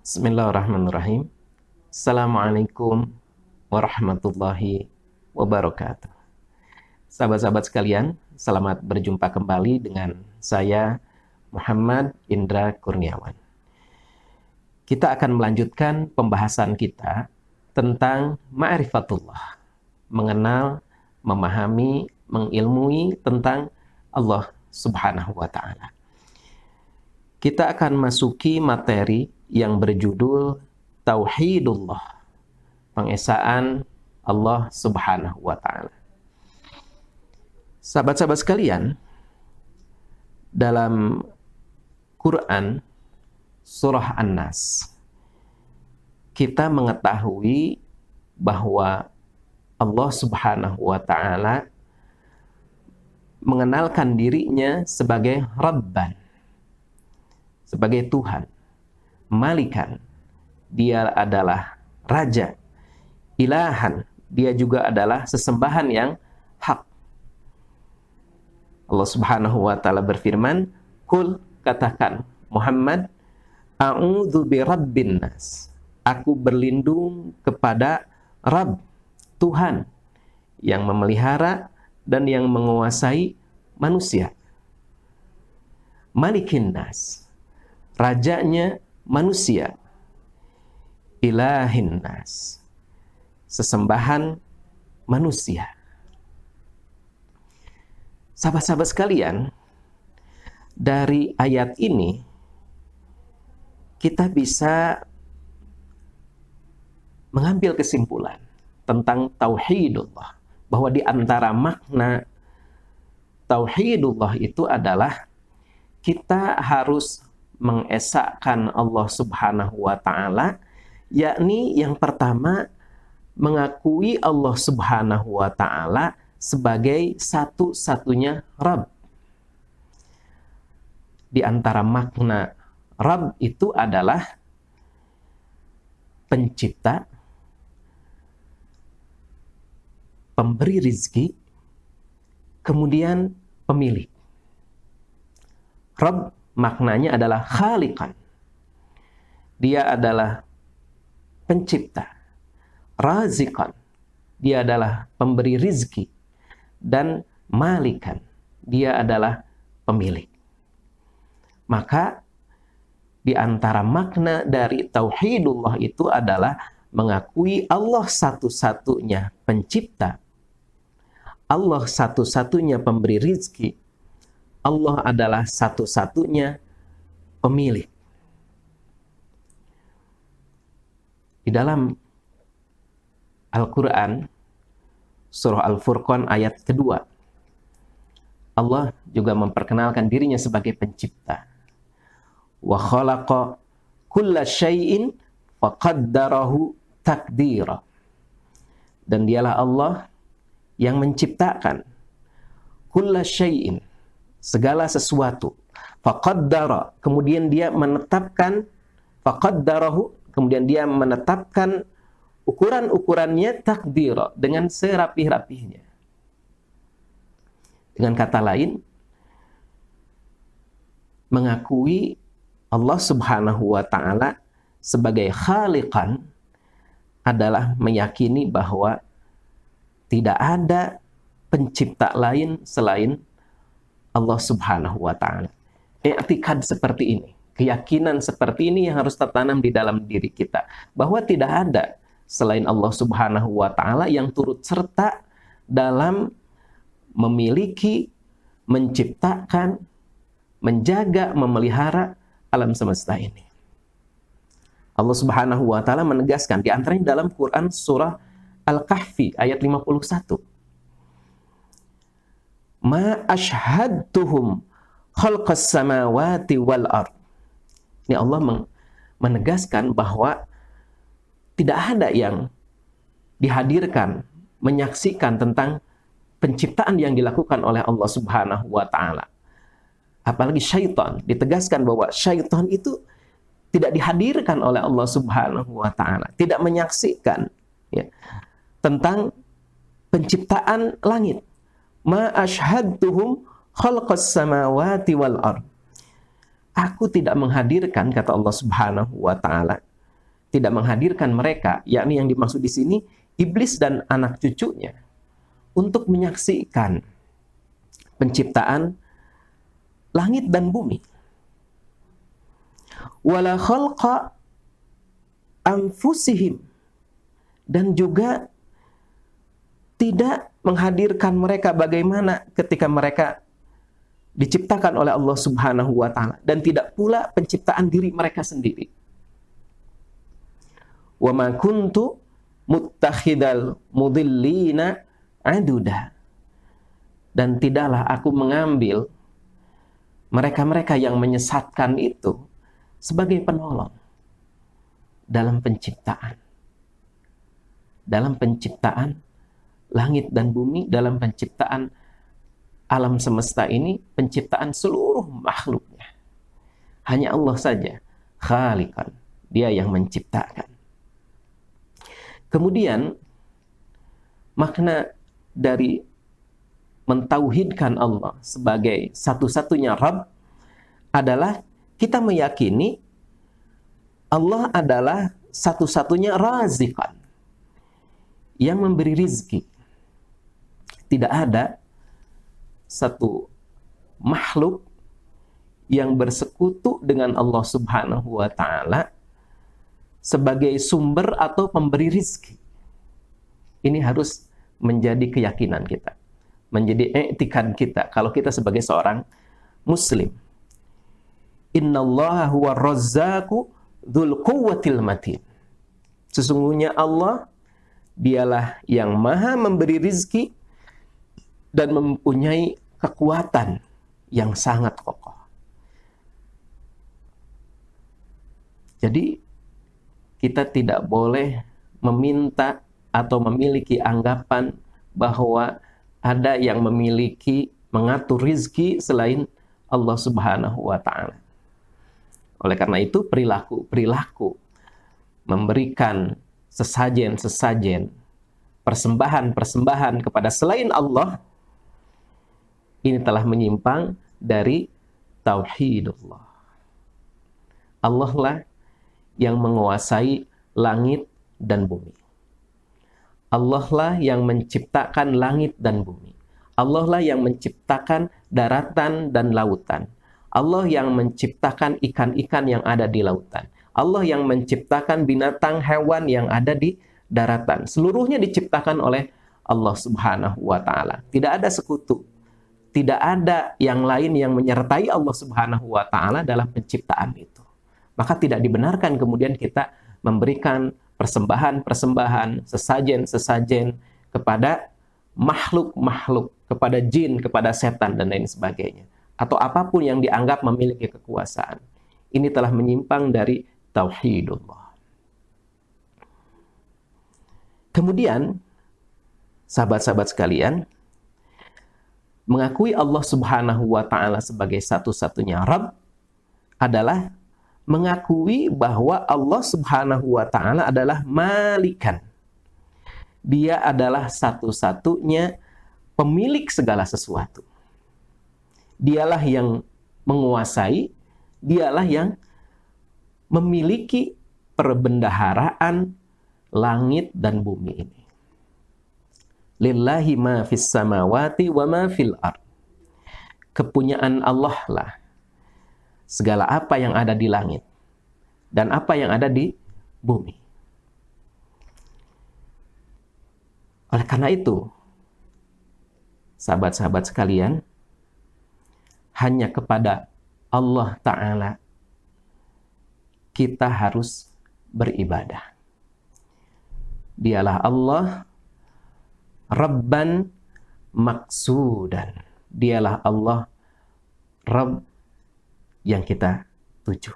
Bismillahirrahmanirrahim. Assalamualaikum warahmatullahi wabarakatuh. Sahabat-sahabat sekalian, selamat berjumpa kembali dengan saya Muhammad Indra Kurniawan. Kita akan melanjutkan pembahasan kita tentang ma'rifatullah, mengenal, memahami, mengilmui tentang Allah Subhanahu wa Ta'ala. Kita akan masuki materi yang berjudul Tauhidullah, pengesaan Allah Subhanahu wa Ta'ala. Sahabat-sahabat sekalian, dalam Quran surah An-Nas, kita mengetahui bahwa Allah Subhanahu wa Ta'ala mengenalkan dirinya sebagai Rabban, sebagai Tuhan, Malikan, dia adalah Raja, Ilahan, dia juga adalah sesembahan yang hak. Allah Subhanahu wa Ta'ala berfirman, Qul, katakan Muhammad, a'udzu birabbin nas, aku berlindung kepada Rabb, Tuhan yang memelihara dan yang menguasai manusia. Malikin nas, rajanya manusia. Ilahin nas, sesembahan manusia. Sahabat-sahabat sekalian, dari ayat ini kita bisa mengambil kesimpulan tentang tauhidullah, bahwa di antara makna tauhidullah itu adalah kita harus mengesahkan Allah Subhanahu wa Ta'ala, yakni yang pertama mengakui Allah Subhanahu wa Ta'ala sebagai satu-satunya Rabb. Di antara makna Rabb itu adalah pencipta, pemberi rizki, kemudian pemilik. Rabb maknanya adalah khaliqan. Dia adalah pencipta. Raziqan, dia adalah pemberi rizki. Dan malikan, dia adalah pemilik. Maka di antara makna dari tauhidullah itu adalah mengakui Allah satu-satunya pencipta, Allah satu-satunya pemberi rizki, Allah adalah satu-satunya pemilik. Di dalam Al-Quran, surah Al-Furqan ayat kedua, Allah juga memperkenalkan dirinya sebagai pencipta. Wa khalaqa kulla syai'in faqaddarahu takdira. Dan dialah Allah yang menciptakan kulla syai'in, segala sesuatu, faqaddara, kemudian dia menetapkan, faqaddarahu, kemudian dia menetapkan ukuran-ukurannya takdira, dengan serapih-rapihnya. Dengan kata lain, mengakui Allah Subhanahu wa Ta'ala sebagai khaliqan adalah meyakini bahwa tidak ada pencipta lain selain Allah Subhanahu wa Ta'ala. I'tikad seperti ini, keyakinan seperti ini yang harus tertanam di dalam diri kita, bahwa tidak ada selain Allah Subhanahu wa Ta'ala yang turut serta dalam memiliki, menciptakan, menjaga, memelihara alam semesta ini. Allah Subhanahu wa Ta'ala menegaskan di antaranya dalam Quran surah Al-Kahfi ayat 51. Ma ashhadtuhum khalqas samawati wal ard. Ini Allah menegaskan bahwa tidak ada yang dihadirkan, menyaksikan tentang penciptaan yang dilakukan oleh Allah Subhanahu wa Ta'ala. Apalagi syaitan, ditegaskan bahwa syaitan itu tidak dihadirkan oleh Allah Subhanahu wa Ta'ala, tidak menyaksikan ya, tentang penciptaan langit. Ma ashhadtuhum khalqas samawati wal ard. Aku tidak menghadirkan, kata Allah Subhanahu wa Ta'ala, tidak menghadirkan mereka, yakni yang dimaksud di sini iblis dan anak cucunya, untuk menyaksikan penciptaan langit dan bumi. Wala khalqa anfusihim, dan juga tidak menghadirkan mereka bagaimana ketika mereka diciptakan oleh Allah Subhanahu wa taala, dan tidak pula penciptaan diri mereka sendiri. Wa ma kuntu muttakhidal mudillina aduda, dan tidaklah aku mengambil mereka-mereka yang menyesatkan itu sebagai penolong dalam penciptaan. Dalam penciptaan langit dan bumi, dalam penciptaan alam semesta ini, penciptaan seluruh makhluknya. Hanya Allah saja, khaliqan, dia yang menciptakan. Kemudian, makna dari mentauhidkan Allah sebagai satu-satunya Rabb adalah kita meyakini Allah adalah satu-satunya raziqan, yang memberi rizki. Tidak ada satu makhluk yang bersekutu dengan Allah Subhanahu wa ta'ala sebagai sumber atau pemberi rizki. Ini harus menjadi keyakinan kita, menjadi i'tikad kita kalau kita sebagai seorang muslim. Innallaha huwa razzaqu dzul quwwatil matin. Sesungguhnya Allah, dialah yang maha memberi rizki dan mempunyai kekuatan yang sangat kokoh. Jadi kita tidak boleh meminta atau memiliki anggapan bahwa ada yang memiliki mengatur rizki selain Allah Subhanahu wa ta'ala. Oleh karena itu perilaku memberikan sesajen-sesajen, persembahan-persembahan kepada selain Allah, ini telah menyimpang dari tauhidullah. Allah lah yang menguasai langit dan bumi. Allah lah yang menciptakan langit dan bumi. Allah lah yang menciptakan daratan dan lautan. Allah yang menciptakan ikan-ikan yang ada di lautan. Allah yang menciptakan binatang hewan yang ada di daratan. Seluruhnya diciptakan oleh Allah Subhanahu wa ta'ala. Tidak ada sekutu. Tidak ada yang lain yang menyertai Allah Subhanahu wa ta'ala dalam penciptaan itu. Maka tidak dibenarkan kemudian kita memberikan persembahan-persembahan, sesajen-sesajen kepada makhluk-makhluk, kepada jin, kepada setan, dan lain sebagainya. Atau apapun yang dianggap memiliki kekuasaan. Ini telah menyimpang dari tauhidullah. Kemudian, sahabat-sahabat sekalian, mengakui Allah Subhanahu wa ta'ala sebagai satu-satunya Rabb adalah mengakui bahwa Allah Subhanahu wa ta'ala adalah malikan. Dia adalah satu-satunya pemilik segala sesuatu. Dialah yang menguasai, dialah yang memiliki perbendaharaan langit dan bumi ini. Lillahi ma fis samawati wa ma fil ard. Kepunyaan Allah lah segala apa yang ada di langit dan apa yang ada di bumi. Oleh karena itu, sahabat-sahabat sekalian, hanya kepada Allah Ta'ala kita harus beribadah. Dialah Allah Rabban maksudan. Dialah Allah Rabb yang kita tuju.